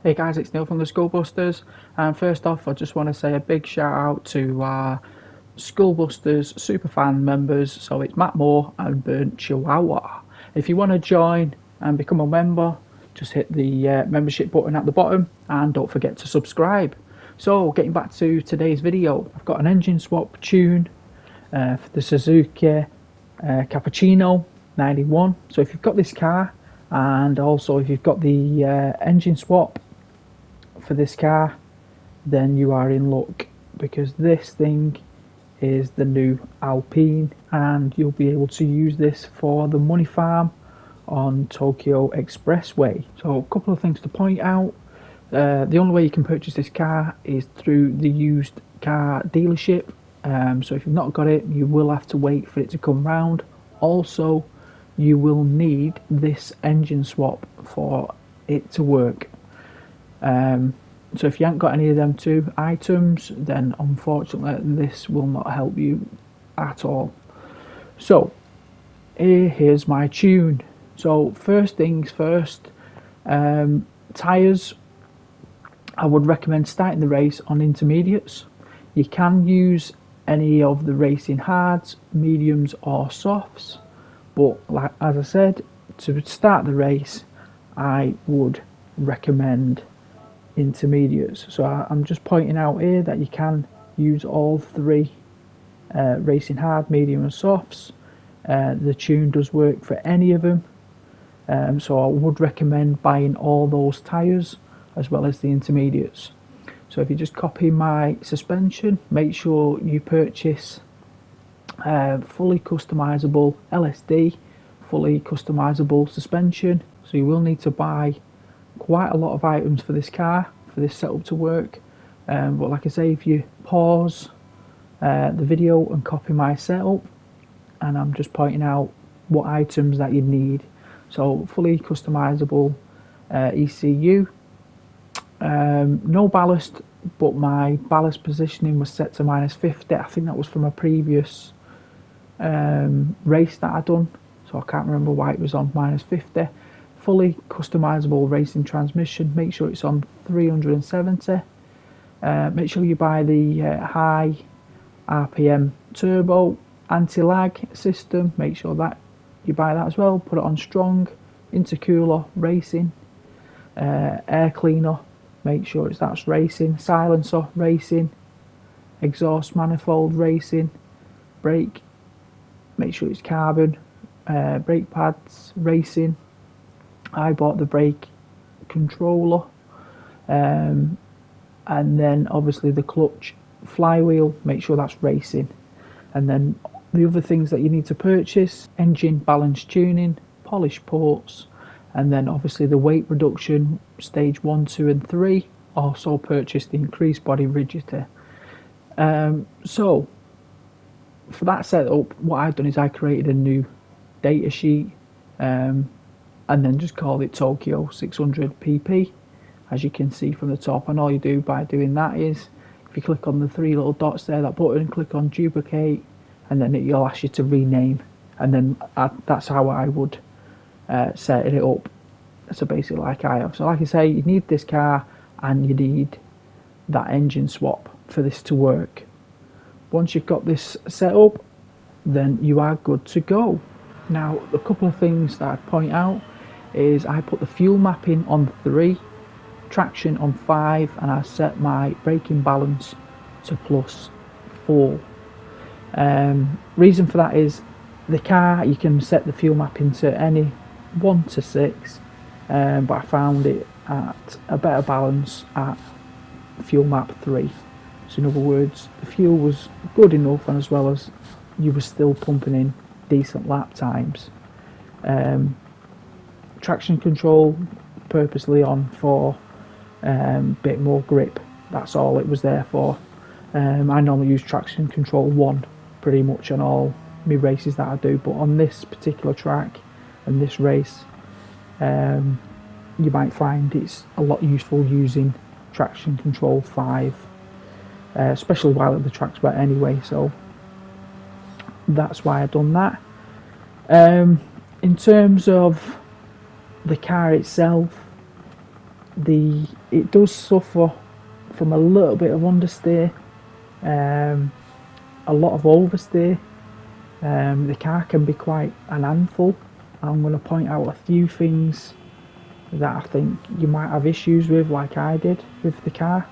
Hey guys, it's Neil from the Skullbusters, and first off I just want to say a big shout out to our Skullbusters superfan members. So it's Matt Moore and Burnt Chihuahua. If you want to join and become a member, just hit the membership button at the bottom and don't forget to subscribe. So getting back to today's video, I've got an engine swap tune for the Suzuki Cappuccino 91. So if you've got this car, and also if you've got the engine swap for this car, then you are in luck, because this thing is the new Alpine and you'll be able to use this for the money farm on Tokyo Expressway. So a couple of things to point out. The only way you can purchase this car is through the used car dealership, so if you've not got it, you will have to wait for it to come round. Also, you will need this engine swap for it to work. So if you haven't got any of them two items, then unfortunately this will not help you at all. So here's my tune. So first things first, tyres. I would recommend starting the race on intermediates. You can use any of the racing hards, mediums or softs, but like as I said, to start the race I would recommend intermediates. So I'm just pointing out here that you can use all three, racing hard, medium and softs. The tune does work for any of them, so I would recommend buying all those tyres as well as the intermediates. So if you just copy my suspension, make sure you purchase fully customizable LSD, fully customizable suspension. So you will need to buy quite a lot of items for this car, for this setup to work, but like I say, if you pause the video and copy my setup, and I'm just pointing out what items that you need. So fully customizable ECU, no ballast, but my ballast positioning was set to -50. I think that was from a previous race that I done, so I can't remember why it was on -50. Fully customizable racing transmission, make sure it's on 370. Make sure you buy the high RPM turbo anti-lag system, make sure that you buy that as well. Put it on strong. Intercooler racing, air cleaner, make sure that's racing. Silencer racing, exhaust manifold racing. Brake, make sure it's carbon. Brake pads racing. I bought the brake controller, and then obviously the clutch flywheel, make sure that's racing. And then the other things that you need to purchase: engine balance tuning, polish ports, and then obviously the weight reduction stage 1, 2 and 3. Also purchase the increased body rigidity. So for that setup, what I've done is I created a new data sheet, and then just called it Tokyo 600 pp, as you can see from the top. And all you do by doing that is, if you click on the three little dots there, that button, click on duplicate, and then it'll ask you to rename. And then that's how I would set it up. So basically like I have. So like I say, you need this car and you need that engine swap for this to work. Once you've got this set up, then you are good to go. Now a couple of things that I'd point out is I put the fuel mapping on 3, traction on 5, and I set my braking balance to +4. Reason for that is the car, you can set the fuel mapping to any 1 to 6, but I found it at a better balance at fuel map 3. So in other words, the fuel was good enough, and as well as you were still pumping in decent lap times. Traction control purposely on for bit more grip. That's all it was there for. I normally use traction control 1 pretty much on all my races that I do, but on this particular track and this race, you might find it's a lot useful using traction control 5, especially while the track's wet anyway, so that's why I've done that. In terms of the car itself, it does suffer from a little bit of understeer, a lot of oversteer. The car can be quite an handful. I'm going to point out a few things that I think you might have issues with, like I did with the car.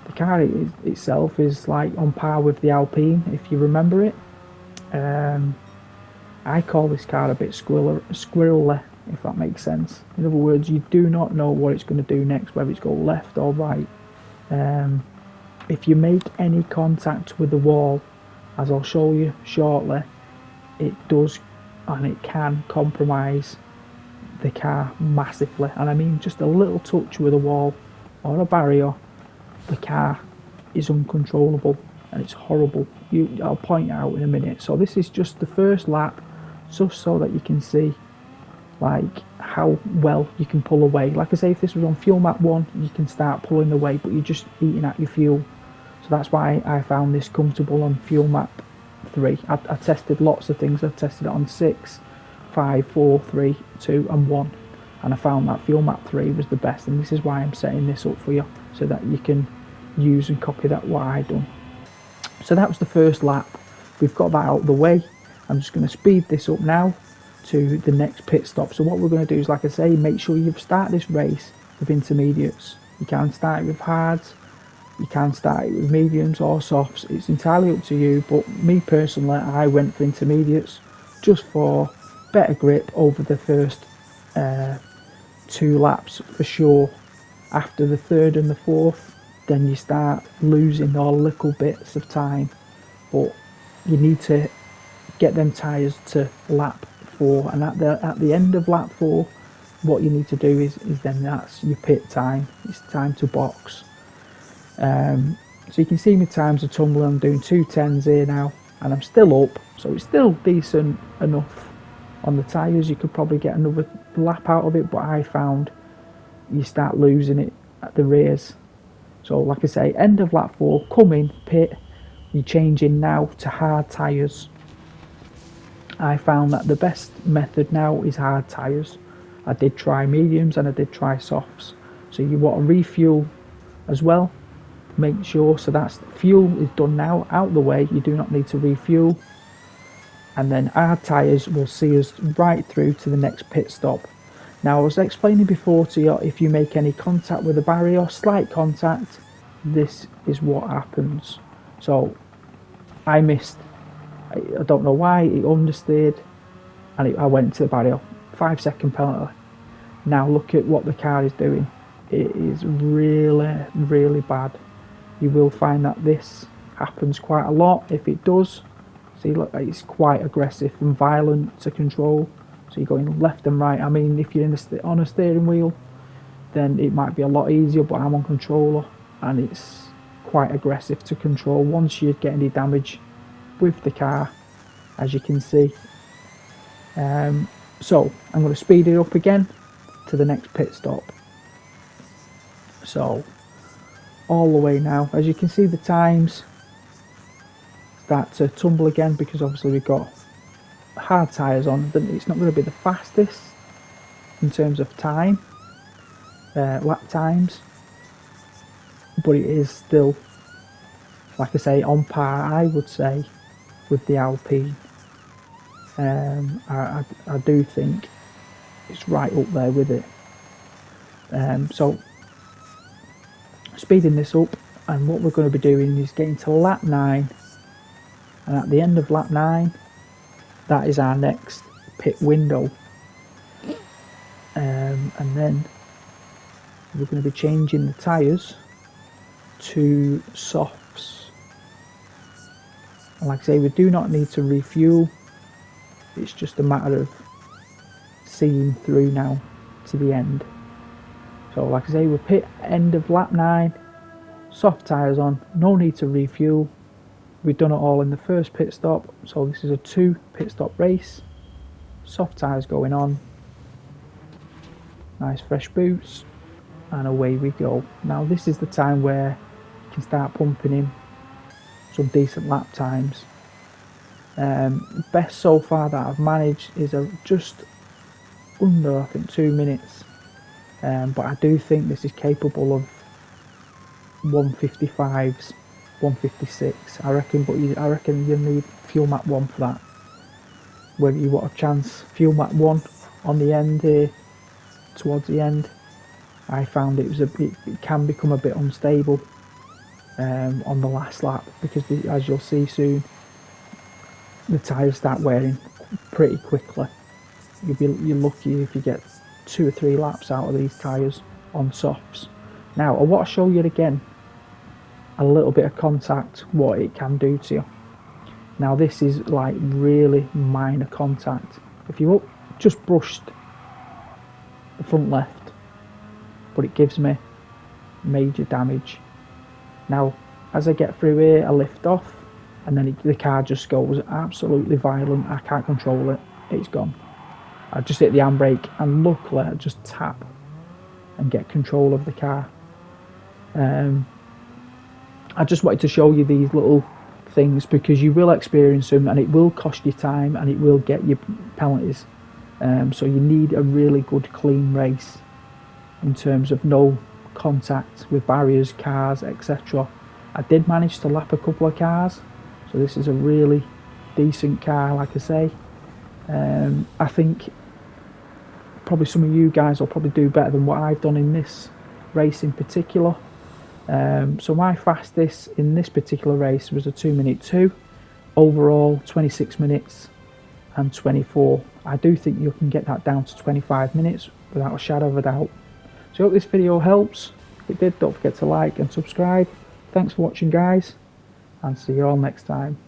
The car itself is like on par with the Alpine, if you remember it. I call this car a bit squirrely, if that makes sense. In other words, you do not know what it's going to do next, whether it's go left or right. If you make any contact with the wall, as I'll show you shortly, it does and it can compromise the car massively. And I mean just a little touch with a wall or a barrier, the car is uncontrollable and it's horrible. I'll point out in a minute. So this is just the first lap, just so that you can see like how well you can pull away. Like I say, if this was on fuel map 1, you can start pulling away, but you're just eating at your fuel. So that's why I found this comfortable on fuel map 3. I tested lots of things. I tested it on 6, 5, 4, 3, 2 and 1, and I found that fuel map 3 was the best, and this is why I'm setting this up for you, so that you can use and copy that what I done. So that was the first lap. We've got that out of the way. I'm just going to speed this up now to the next pit stop. So what we're going to do is, like I say, make sure you start this race with intermediates. You can start it with hards, you can start it with mediums or softs. It's entirely up to you, but me personally, I went for intermediates just for better grip over the first 2 laps for sure. After the 3rd and the 4th, then you start losing all little bits of time, but you need to get them tyres to lap 4, and at the end of lap 4, what you need to do is then that's your pit time. It's time to box. So you can see my times are tumbling. I'm doing 2:10s here now, and I'm still up, so it's still decent enough on the tyres. You could probably get another lap out of it, but I found you start losing it at the rears. So like I say, end of lap 4, come in, pit, you're changing now to hard tyres. I found that the best method now is hard tyres. I did try mediums and I did try softs. So you want to refuel as well. Make sure, so that's fuel is done now, out the way, you do not need to refuel. And then hard tyres will see us right through to the next pit stop. Now I was explaining before to you, if you make any contact with a barrier, slight contact, this is what happens. So I missed, I don't know why, it understeered and I went to the barrier. 5-second penalty. Now look at what the car is doing. It is really bad. You will find that this happens quite a lot. If it does, see, look, it's quite aggressive and violent to control. So you're going left and right. I mean, if you're on a steering wheel, then it might be a lot easier, but I'm on controller and it's quite aggressive to control once you get any damage with the car, as you can see. So I'm going to speed it up again to the next pit stop. So all the way now, as you can see, the times start to tumble again because obviously we've got hard tyres on. It's not going to be the fastest in terms of time, lap times, but it is still, like I say, on par, I would say, with the Alpine. I do think it's right up there with it. So speeding this up, and what we're going to be doing is getting to lap 9, and at the end of lap 9, that is our next pit window. And then we're going to be changing the tyres to softs. And like I say, we do not need to refuel. It's just a matter of seeing through now to the end. So like I say, we're pit end of lap 9, soft tyres on, no need to refuel. We've done it all in the first pit stop, so this is a 2 pit stop race. Soft tyres going on, nice fresh boots, and away we go. Now this is the time where you can start pumping in some decent lap times. Best so far that I've managed is just under, I think, 2 minutes. but I do think this is capable of 155s, 156. I reckon, but I reckon you need fuel map 1 for that. Whether you want a chance, fuel map 1 on the end here, towards the end, I found it can become a bit unstable on the last lap, because as you'll see soon, the tyres start wearing pretty quickly. You're lucky if you get 2 or 3 laps out of these tyres on softs. Now I want to show you again a little bit of contact, what it can do to you. Now this is like really minor contact. If you look, just brushed the front left, but it gives me major damage. Now as I get through here, I lift off, and then the car just goes absolutely violent. I can't control it, it's gone. I just hit the handbrake, and luckily I just tap and get control of the car. I just wanted to show you these little things, because you will experience them, and it will cost you time, and it will get you penalties. So you need a really good clean race in terms of no contact with barriers, cars, etc. I did manage to lap a couple of cars, so this is a really decent car, like I say. I think probably some of you guys will probably do better than what I've done in this race in particular. So my fastest in this particular race was a 2:02 2. Overall 26 minutes and 24. I do think you can get that down to 25 minutes without a shadow of a doubt. So I hope this video helps. If it did, don't forget to like and subscribe. Thanks for watching, guys, and see you all next time.